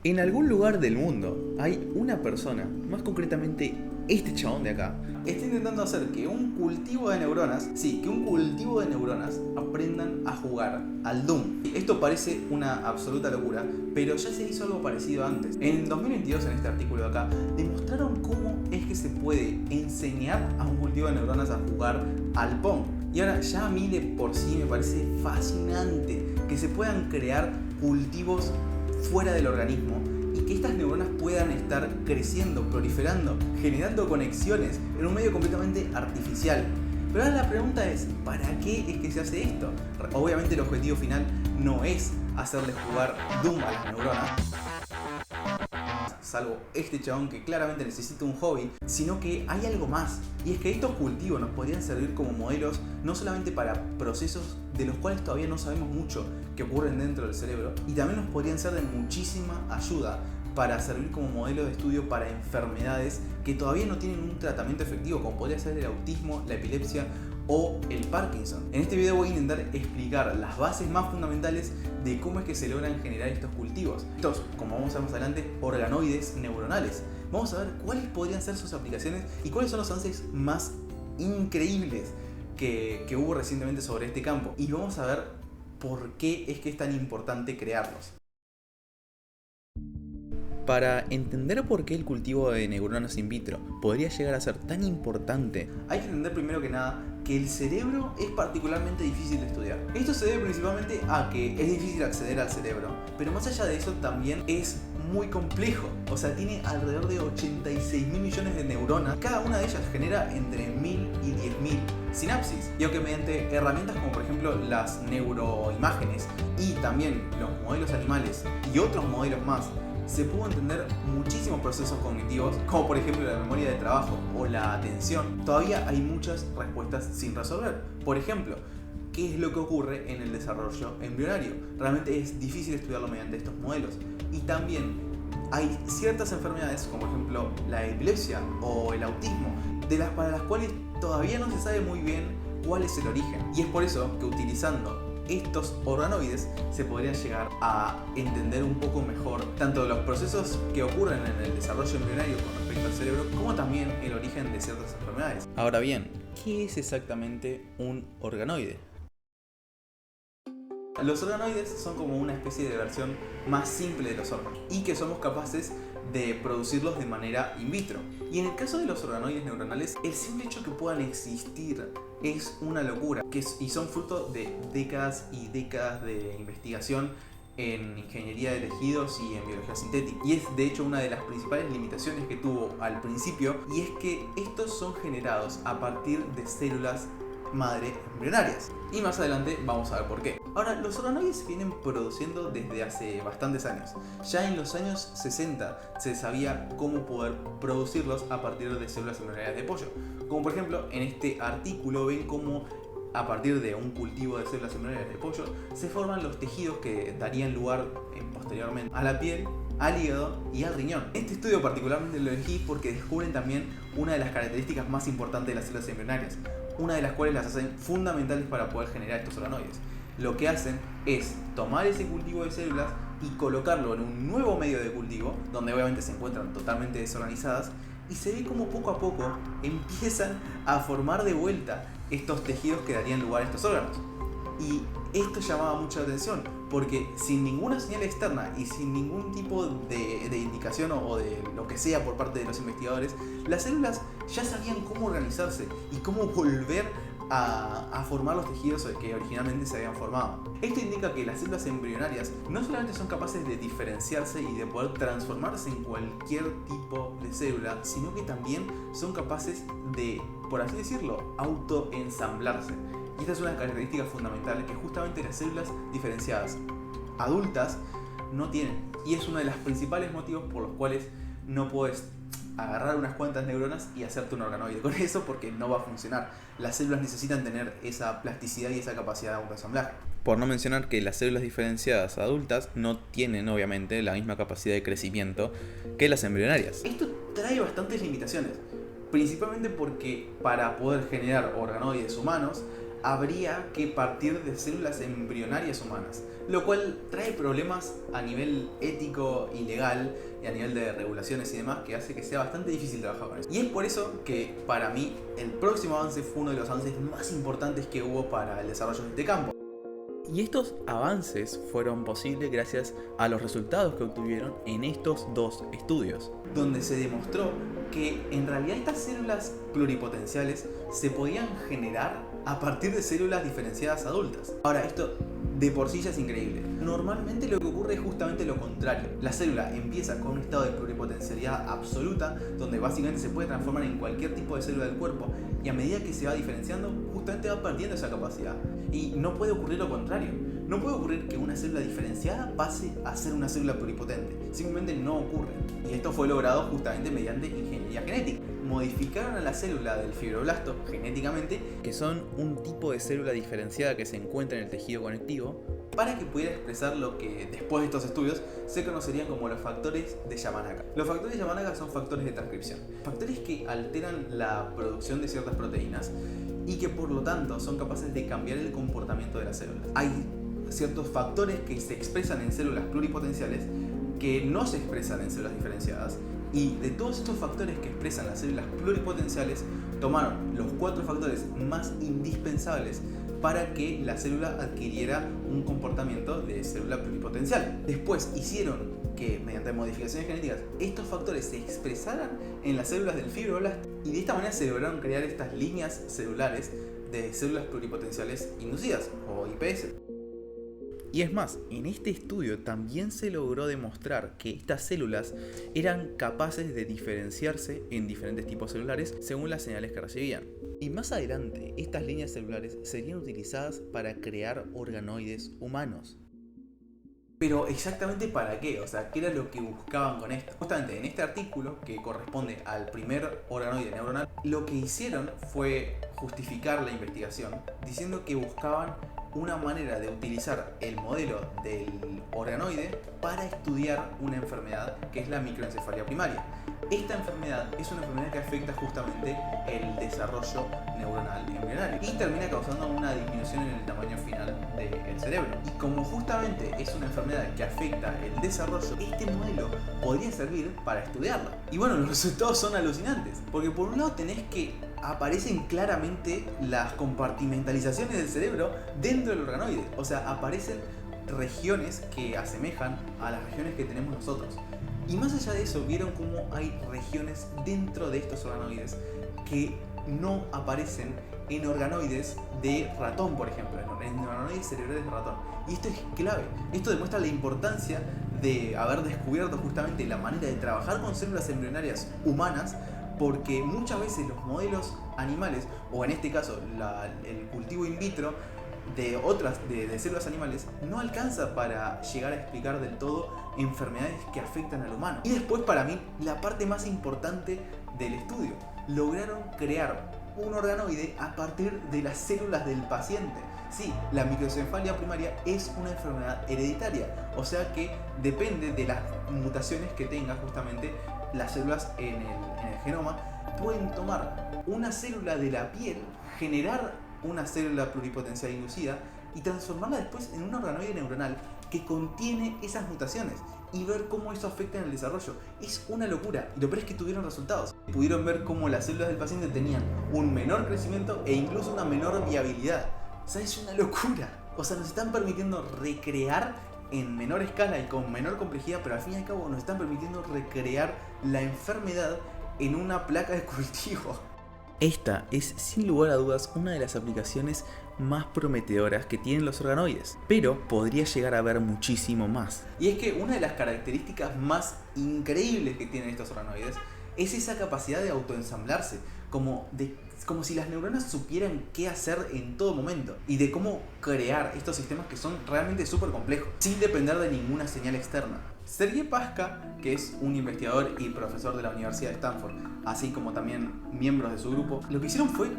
En algún lugar del mundo hay una persona, más concretamente este chabón de acá, está intentando hacer que un cultivo de neuronas, sí, que un cultivo de neuronas aprendan a jugar al Doom. Esto parece una absoluta locura, pero ya se hizo algo parecido antes. En 2022, en este artículo de acá, demostraron cómo es que se puede enseñar a un cultivo de neuronas a jugar al Pong. Y ahora ya a mí de por sí me parece fascinante que se puedan crear cultivos fuera del organismo y que estas neuronas puedan estar creciendo, proliferando, generando conexiones en un medio completamente artificial. Pero ahora la pregunta es, ¿para qué es que se hace esto? Obviamente el objetivo final no es hacerles jugar Doom a las neuronas, salvo este chabón que claramente necesita un hobby, sino que hay algo más. Y es que estos cultivos nos podrían servir como modelos no solamente para procesos de los cuales todavía no sabemos mucho que ocurren dentro del cerebro, y también nos podrían ser de muchísima ayuda para servir como modelo de estudio para enfermedades que todavía no tienen un tratamiento efectivo, como podría ser el autismo, la epilepsia o el Parkinson. En este video voy a intentar explicar las bases más fundamentales de cómo es que se logran generar estos cultivos. Estos, como vamos a ver más adelante, organoides neuronales. Vamos a ver cuáles podrían ser sus aplicaciones y cuáles son los avances más increíbles que hubo recientemente sobre este campo. Y vamos a ver por qué es que es tan importante crearlos. Para entender por qué el cultivo de neuronas in vitro podría llegar a ser tan importante, hay que entender primero que nada que el cerebro es particularmente difícil de estudiar. Esto se debe principalmente a que es difícil acceder al cerebro, pero más allá de eso también es muy complejo. O sea, tiene alrededor de 86 mil millones de neuronas. Cada una de ellas genera entre 1000 y 10.000 sinapsis. Y aunque mediante herramientas como por ejemplo las neuroimágenes y también los modelos animales y otros modelos más, se pudo entender muchísimos procesos cognitivos, como por ejemplo la memoria de trabajo o la atención, todavía hay muchas respuestas sin resolver. Por ejemplo, ¿qué es lo que ocurre en el desarrollo embrionario? Realmente es difícil estudiarlo mediante estos modelos. Y también hay ciertas enfermedades, como por ejemplo la epilepsia o el autismo, para las cuales todavía no se sabe muy bien cuál es el origen. Y es por eso que utilizando estos organoides se podrían llegar a entender un poco mejor tanto los procesos que ocurren en el desarrollo embrionario con respecto al cerebro, como también el origen de ciertas enfermedades. Ahora bien, ¿qué es exactamente un organoide? Los organoides son como una especie de versión más simple de los órganos y que somos capaces de producirlos de manera in vitro. Y en el caso de los organoides neuronales, el simple hecho que puedan existir es una locura, y son fruto de décadas y décadas de investigación en ingeniería de tejidos y en biología sintética. Y es de hecho una de las principales limitaciones que tuvo al principio, y es que estos son generados a partir de células madre embrionarias. Y más adelante vamos a ver por qué. Ahora, los organoides se vienen produciendo desde hace bastantes años. Ya en los años 60 se sabía cómo poder producirlos a partir de células embrionarias de pollo. Como por ejemplo, en este artículo ven cómo a partir de un cultivo de células embrionarias de pollo se forman los tejidos que darían lugar posteriormente a la piel, al hígado y al riñón. Este estudio particularmente lo elegí porque descubren también una de las características más importantes de las células embrionarias, una de las cuales las hacen fundamentales para poder generar estos organoides. Lo que hacen es tomar ese cultivo de células y colocarlo en un nuevo medio de cultivo, donde obviamente se encuentran totalmente desorganizadas, y se ve como poco a poco empiezan a formar de vuelta estos tejidos que darían lugar a estos órganos. Y esto llamaba mucho la atención, porque sin ninguna señal externa y sin ningún tipo de indicación o de lo que sea por parte de los investigadores, las células ya sabían cómo organizarse y cómo volver a formar los tejidos que originalmente se habían formado. Esto indica que las células embrionarias no solamente son capaces de diferenciarse y de poder transformarse en cualquier tipo de célula, sino que también son capaces de, por así decirlo, autoensamblarse. Y esta es una característica fundamental que justamente las células diferenciadas adultas no tienen. Y es uno de los principales motivos por los cuales no puedes agarrar unas cuantas neuronas y hacerte un organoide con eso, porque no va a funcionar. Las células necesitan tener esa plasticidad y esa capacidad de autoensamblaje. Por no mencionar que las células diferenciadas adultas no tienen obviamente la misma capacidad de crecimiento que las embrionarias. Esto trae bastantes limitaciones, principalmente porque para poder generar organoides humanos habría que partir de células embrionarias humanas, lo cual trae problemas a nivel ético y legal y a nivel de regulaciones y demás, que hace que sea bastante difícil trabajar con eso. Y es por eso que para mí el próximo avance fue uno de los avances más importantes que hubo para el desarrollo de este campo. Y estos avances fueron posibles gracias a los resultados que obtuvieron en estos dos estudios, donde se demostró que en realidad estas células pluripotenciales se podían generar a partir de células diferenciadas adultas. Ahora, esto de por sí ya es increíble. Normalmente lo que ocurre es justamente lo contrario. La célula empieza con un estado de pluripotencialidad absoluta, donde básicamente se puede transformar en cualquier tipo de célula del cuerpo, y a medida que se va diferenciando, justamente va perdiendo esa capacidad. Y no puede ocurrir lo contrario. No puede ocurrir que una célula diferenciada pase a ser una célula pluripotente. Simplemente no ocurre. Y esto fue logrado justamente mediante ingeniería genética. Modificaron a la célula del fibroblasto genéticamente, que son un tipo de célula diferenciada que se encuentra en el tejido conectivo, para que pudiera expresar lo que después de estos estudios se conocerían como los factores de Yamanaka. Los factores de Yamanaka son factores de transcripción, factores que alteran la producción de ciertas proteínas y que por lo tanto son capaces de cambiar el comportamiento de las células. Hay ciertos factores que se expresan en células pluripotenciales que no se expresan en células diferenciadas, y de todos estos factores que expresan las células pluripotenciales tomaron los 4 factores más indispensables para que la célula adquiriera un comportamiento de célula pluripotencial. Después hicieron que mediante modificaciones genéticas estos factores se expresaran en las células del fibroblasto, y de esta manera se lograron crear estas líneas celulares de células pluripotenciales inducidas o IPS. Y es más, en este estudio también se logró demostrar que estas células eran capaces de diferenciarse en diferentes tipos celulares según las señales que recibían. Y más adelante, estas líneas celulares serían utilizadas para crear organoides humanos. Pero exactamente para qué, o sea, ¿qué era lo que buscaban con esto? Justamente en este artículo, que corresponde al primer organoide neuronal, lo que hicieron fue justificar la investigación diciendo que buscaban una manera de utilizar el modelo del organoide para estudiar una enfermedad que es la microencefalia primaria. Esta enfermedad es una enfermedad que afecta justamente el desarrollo neuronal embrionario y termina causando una disminución en el tamaño final del cerebro. Y como justamente es una enfermedad que afecta el desarrollo, este modelo podría servir para estudiarla. Y bueno, los resultados son alucinantes, porque por un lado tenés que aparecen claramente las compartimentalizaciones del cerebro dentro del organoide, o sea, aparecen regiones que asemejan a las regiones que tenemos nosotros. Y más allá de eso, vieron cómo hay regiones dentro de estos organoides que no aparecen en organoides de ratón, por ejemplo, en organoides cerebrales de ratón. Y esto es clave. Esto demuestra la importancia de haber descubierto justamente la manera de trabajar con células embrionarias humanas, porque muchas veces los modelos animales, o en este caso el cultivo in vitro de células animales, no alcanza para llegar a explicar del todo enfermedades que afectan al humano. Y después, para mí, la parte más importante del estudio: lograron crear un organoide a partir de las células del paciente. Sí, la microencefalia primaria es una enfermedad hereditaria, o sea que depende de las mutaciones que tenga justamente las células en el genoma. Pueden tomar una célula de la piel, generar una célula pluripotencial inducida y transformarla después en un organoide neuronal que contiene esas mutaciones y ver cómo eso afecta en el desarrollo. Es una locura, y lo peor es que tuvieron resultados. Pudieron ver cómo las células del paciente tenían un menor crecimiento e incluso una menor viabilidad. O sea, es una locura. O sea, nos están permitiendo recrear en menor escala y con menor complejidad, pero al fin y al cabo nos están permitiendo recrear la enfermedad en una placa de cultivo. Esta es sin lugar a dudas una de las aplicaciones más prometedoras que tienen los organoides, pero podría llegar a haber muchísimo más. Y es que una de las características más increíbles que tienen estos organoides es esa capacidad de autoensamblarse, como si las neuronas supieran qué hacer en todo momento, y de cómo crear estos sistemas que son realmente súper complejos, sin depender de ninguna señal externa. Sergei Paska, que es un investigador y profesor de la Universidad de Stanford, así como también miembros de su grupo, lo que hicieron fue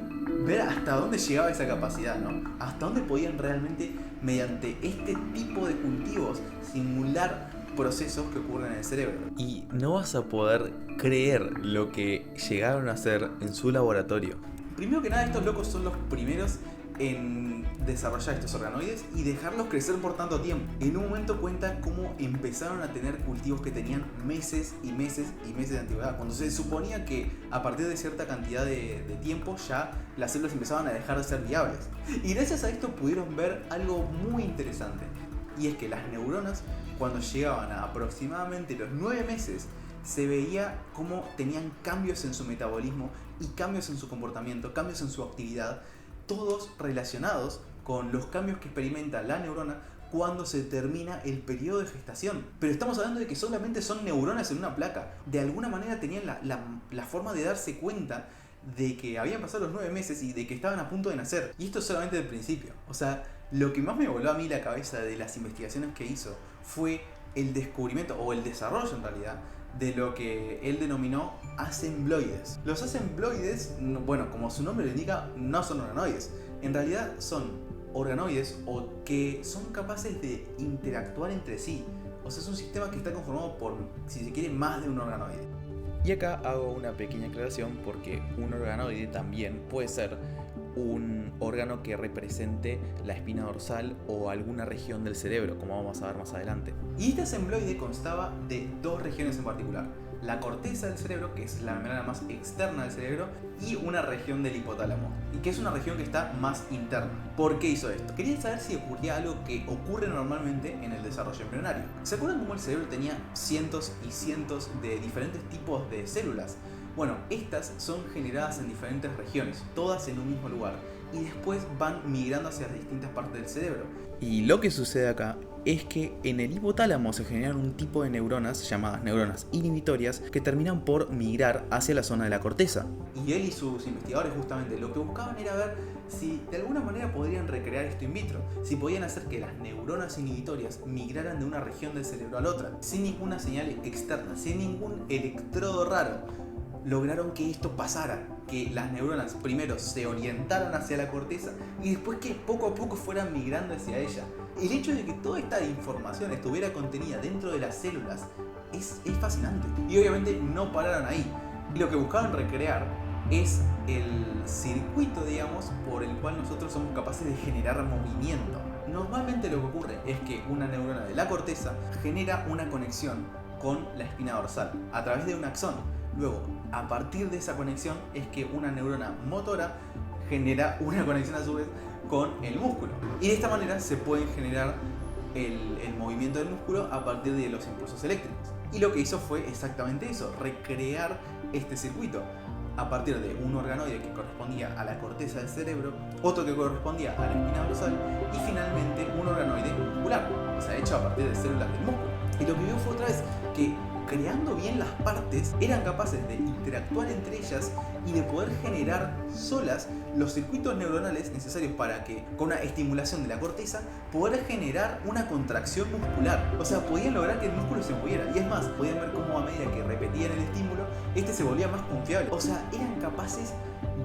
ver hasta dónde llegaba esa capacidad, ¿no? Hasta dónde podían realmente, mediante este tipo de cultivos, simular procesos que ocurren en el cerebro. Y no vas a poder creer lo que llegaron a hacer en su laboratorio. Primero que nada, estos locos son los primeros en desarrollar estos organoides y dejarlos crecer por tanto tiempo. En un momento cuenta cómo empezaron a tener cultivos que tenían meses y meses y meses de antigüedad, cuando se suponía que a partir de cierta cantidad de tiempo ya las células empezaban a dejar de ser viables. Y gracias a esto pudieron ver algo muy interesante, y es que las neuronas, cuando llegaban a aproximadamente los 9 meses, se veía cómo tenían cambios en su metabolismo y cambios en su comportamiento, cambios en su actividad, todos relacionados con los cambios que experimenta la neurona cuando se termina el periodo de gestación. Pero estamos hablando de que solamente son neuronas en una placa. De alguna manera tenían la forma de darse cuenta de que habían pasado los 9 meses y de que estaban a punto de nacer. Y esto es solamente del principio. O sea, lo que más me voló a mí la cabeza de las investigaciones que hizo fue el descubrimiento, o el desarrollo en realidad, de lo que él denominó asembloides. Los asembloides, bueno, como su nombre lo indica, no son organoides. En realidad son organoides o que son capaces de interactuar entre sí. O sea, es un sistema que está conformado por, si se quiere, más de un organoide. Y acá hago una pequeña aclaración porque un organoide también puede ser un órgano que represente la espina dorsal o alguna región del cerebro, como vamos a ver más adelante. Y este asembloide constaba de dos regiones en particular: la corteza del cerebro, que es la membrana más externa del cerebro, y una región del hipotálamo, y que es una región que está más interna. ¿Por qué hizo esto? Quería saber si ocurría algo que ocurre normalmente en el desarrollo embrionario. ¿Se acuerdan cómo el cerebro tenía cientos y cientos de diferentes tipos de células? Bueno, estas son generadas en diferentes regiones, todas en un mismo lugar, y después van migrando hacia distintas partes del cerebro. Y lo que sucede acá es que en el hipotálamo se generan un tipo de neuronas llamadas neuronas inhibitorias que terminan por migrar hacia la zona de la corteza. Y él y sus investigadores justamente lo que buscaban era ver si de alguna manera podrían recrear esto in vitro, si podían hacer que las neuronas inhibitorias migraran de una región del cerebro a la otra, sin ninguna señal externa, sin ningún electrodo raro. Lograron que esto pasara, que las neuronas primero se orientaran hacia la corteza y después que poco a poco fueran migrando hacia ella. El hecho de que toda esta información estuviera contenida dentro de las células es fascinante. Y obviamente no pararon ahí. Y lo que buscaban recrear es el circuito, digamos, por el cual nosotros somos capaces de generar movimiento. Normalmente lo que ocurre es que una neurona de la corteza genera una conexión con la espina dorsal a través de un axón. Luego, a partir de esa conexión es que una neurona motora genera una conexión a su vez con el músculo. Y de esta manera se puede generar el movimiento del músculo a partir de los impulsos eléctricos. Y lo que hizo fue exactamente eso, recrear este circuito a partir de un organoide que correspondía a la corteza del cerebro, otro que correspondía a la espina dorsal y finalmente un organoide muscular, o sea, hecho a partir de células del músculo. Y lo que vio fue otra vez que creando bien las partes, eran capaces de interactuar entre ellas y de poder generar solas los circuitos neuronales necesarios para que, con una estimulación de la corteza, poder generar una contracción muscular. O sea, podían lograr que el músculo se moviera. Y es más, podían ver cómo a medida que repetían el estímulo, este se volvía más confiable. O sea, eran capaces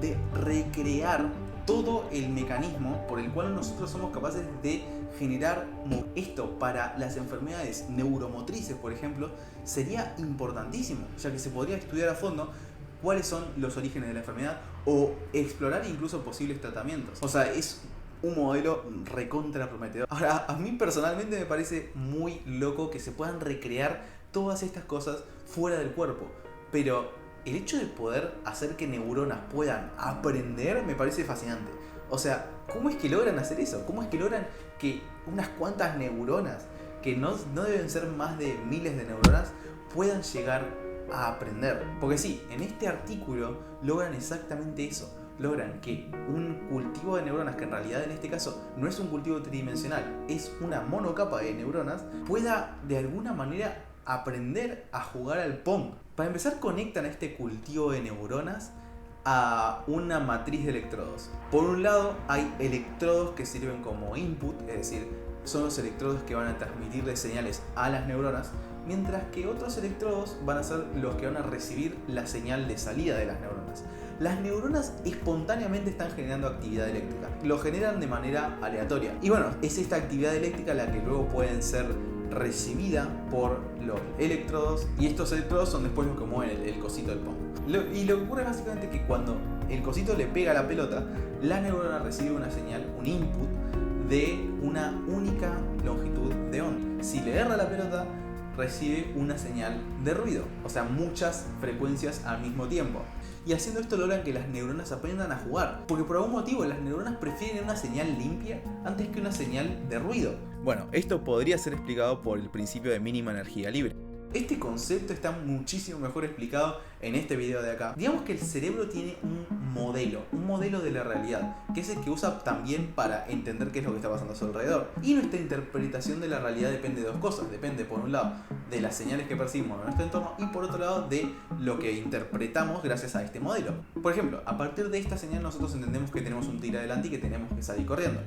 de recrear todo el mecanismo por el cual nosotros somos capaces de generar esto para las enfermedades neuromotrices, por ejemplo, sería importantísimo, ya que se podría estudiar a fondo cuáles son los orígenes de la enfermedad o explorar incluso posibles tratamientos. O sea, es un modelo recontra prometedor. Ahora, a mí personalmente me parece muy loco que se puedan recrear todas estas cosas fuera del cuerpo, pero el hecho de poder hacer que neuronas puedan aprender me parece fascinante. O sea, ¿cómo es que logran hacer eso? ¿Cómo es que logran que unas cuantas neuronas, que no deben ser más de miles de neuronas, puedan llegar a aprender? Porque sí, en este artículo logran exactamente eso. Logran que un cultivo de neuronas, que en realidad en este caso no es un cultivo tridimensional, es una monocapa de neuronas, pueda de alguna manera aprender a jugar al Pong. Para empezar, conectan este cultivo de neuronas a una matriz de electrodos. Por un lado, hay electrodos que sirven como input, es decir, son los electrodos que van a transmitirle señales a las neuronas, mientras que otros electrodos van a ser los que van a recibir la señal de salida de las neuronas. Las neuronas espontáneamente están generando actividad eléctrica, lo generan de manera aleatoria. Y bueno, es esta actividad eléctrica la que luego pueden ser recibida por los electrodos, y estos electrodos son después los que mueven el cosito del Pong. Y lo que ocurre es básicamente que cuando el cosito le pega a la pelota, la neurona recibe una señal, un input, de una única longitud de onda. Si le erra la pelota, recibe una señal de ruido, o sea, muchas frecuencias al mismo tiempo. Y haciendo esto logran que las neuronas aprendan a jugar, porque por algún motivo las neuronas prefieren una señal limpia antes que una señal de ruido. Bueno, esto podría ser explicado por el principio de mínima energía libre. Este concepto está muchísimo mejor explicado en este video de acá. Digamos que el cerebro tiene un modelo de la realidad, que es el que usa también para entender qué es lo que está pasando a su alrededor. Y nuestra interpretación de la realidad depende de dos cosas. Depende, por un lado, de las señales que percibimos en nuestro entorno, y por otro lado, de lo que interpretamos gracias a este modelo. Por ejemplo, a partir de esta señal nosotros entendemos que tenemos un tigre adelante y que tenemos que salir corriendo.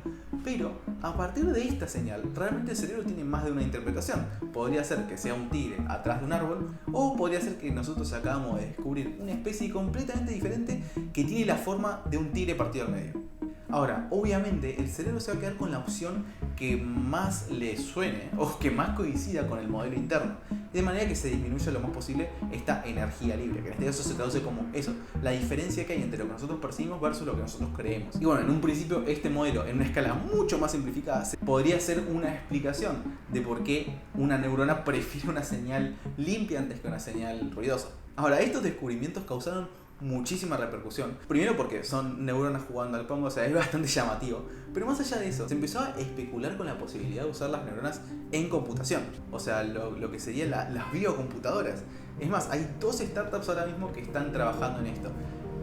Pero a partir de esta señal, realmente el cerebro tiene más de una interpretación. Podría ser que sea un tigre atrás de un árbol, o podría ser que nosotros acabamos de descubrir una especie completamente diferente que tiene la forma de un tigre partido al medio. Ahora, obviamente, el cerebro se va a quedar con la opción que más le suene o que más coincida con el modelo interno, de manera que se disminuya lo más posible esta energía libre, que en este caso se traduce como eso, la diferencia que hay entre lo que nosotros percibimos versus lo que nosotros creemos. Y bueno, en un principio este modelo, en una escala mucho más simplificada, podría ser una explicación de por qué una neurona prefiere una señal limpia antes que una señal ruidosa. Ahora, estos descubrimientos causaron muchísima repercusión. Primero porque son neuronas jugando al Pong, o sea, es bastante llamativo. Pero más allá de eso, se empezó a especular con la posibilidad de usar las neuronas en computación. O sea, lo que serían las biocomputadoras. Es más, hay 2 startups ahora mismo que están trabajando en esto.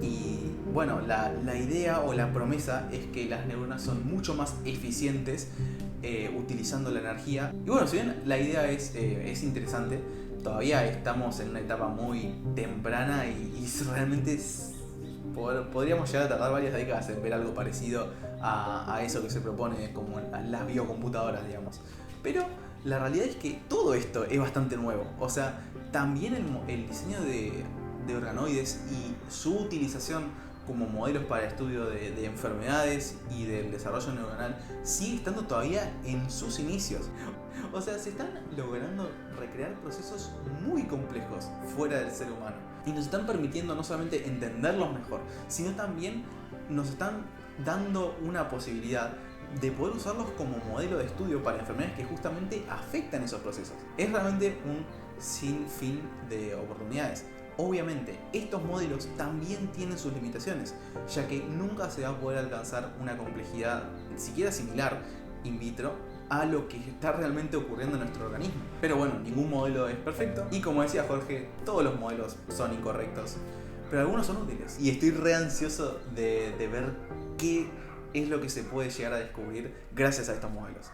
Y bueno, la idea o la promesa es que las neuronas son mucho más eficientes utilizando la energía. Y bueno, si bien la idea es interesante, todavía estamos en una etapa muy temprana y realmente podríamos llegar a tardar varias décadas en ver algo parecido a eso que se propone como las biocomputadoras, digamos. Pero la realidad es que todo esto es bastante nuevo. O sea, también el diseño de organoides y su utilización como modelos para estudio de enfermedades y del desarrollo neuronal sigue estando todavía en sus inicios. O sea, se están logrando recrear procesos muy complejos fuera del ser humano. Y nos están permitiendo no solamente entenderlos mejor, sino también nos están dando una posibilidad de poder usarlos como modelo de estudio para enfermedades que justamente afectan esos procesos. Es realmente un sinfín de oportunidades. Obviamente, estos modelos también tienen sus limitaciones, ya que nunca se va a poder alcanzar una complejidad siquiera similar in vitro a lo que está realmente ocurriendo en nuestro organismo. Pero bueno, ningún modelo es perfecto y como decía Jorge, todos los modelos son incorrectos, pero algunos son útiles. Y estoy re ansioso de ver qué es lo que se puede llegar a descubrir gracias a estos modelos.